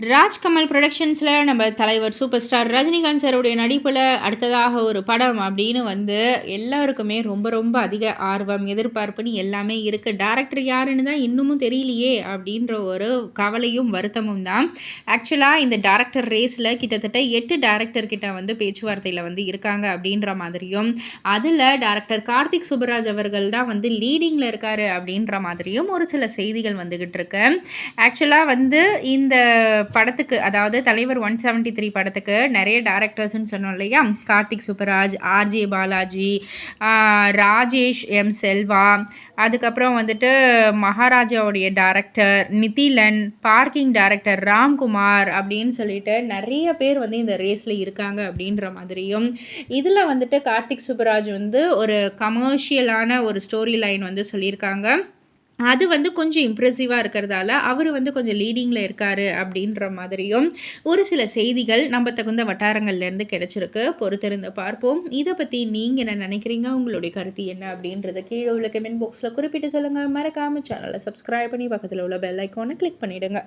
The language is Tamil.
ராஜ்கமல் புரொடக்ஷன்ஸில் நம்ம தலைவர் சூப்பர் ஸ்டார் ரஜினிகாந்த் சாருடைய நடிப்பில் அடுத்ததாக ஒரு படம் அப்படின்னு வந்து எல்லாருக்குமே ரொம்ப ரொம்ப அதிக ஆர்வம் எதிர்பார்ப்புன்னு எல்லாமே இருக்குது. டேரக்டர் யாருன்னு தான் இன்னமும் தெரியலையே அப்படின்ற ஒரு கவலையும் வருத்தமும் தான். ஆக்சுவலாக இந்த டேரக்டர் ரேஸில் கிட்டத்தட்ட 8 டேரக்டர் கிட்ட வந்து பேச்சுவார்த்தையில் வந்து இருக்காங்க அப்படின்ற மாதிரியும், அதில் டேரக்டர் கார்த்திக் சுப்புராஜ் அவர்கள் தான் வந்து லீடிங்கில் இருக்காரு அப்படின்ற மாதிரியும் ஒரு சில செய்திகள் வந்துகிட்டு இருக்கு. ஆக்சுவலாக வந்து இந்த படத்துக்கு அதாவது தலைவர் 173 படத்துக்கு நிறைய டேரக்டர்ஸ்ன்னு சொன்னோம் இல்லையா? கார்த்திக் சுப்புராஜ், ஆர்ஜே பாலாஜி, ராஜேஷ் எம் செல்வா, அதுக்கப்புறம் வந்துட்டு மகாராஜாவுடைய director Nithilan, parking director Ramkumar அப்படின்னு சொல்லிட்டு நிறைய பேர் வந்து இந்த ரேஸில் இருக்காங்க அப்படின்ற மாதிரியும், இதில் வந்துட்டு கார்த்திக் சுப்புராஜ் வந்து ஒரு கமர்ஷியலான ஒரு ஸ்டோரி லைன் வந்து சொல்லியிருக்காங்க. அது வந்து கொஞ்சம் இம்ப்ரெசிவாக இருக்கிறதால, அவரு வந்து கொஞ்சம் லீடிங்கில இருக்காரு அப்படின்ற மாதிரியும், ஒரு சில செய்திகள் நம்ம தகுந்த வட்டாரங்கள்லேருந்து கிடைச்சிருக்கு. பொறுத்திருந்து பார்ப்போம். இத பத்தி நீங்க என்ன நினைக்கிறீங்க? உங்களுடைய கருத்து என்ன அப்படின்றத கீழ உள்ள கமெண்ட் பாக்ஸ்ல குறிப்பிட்டு சொல்லுங்க. மறக்காம சேனல சப்ஸ்கிரைப் பண்ணி பக்கத்துல உள்ள பெல் ஐகான கிளிக் பண்ணிடுங்க.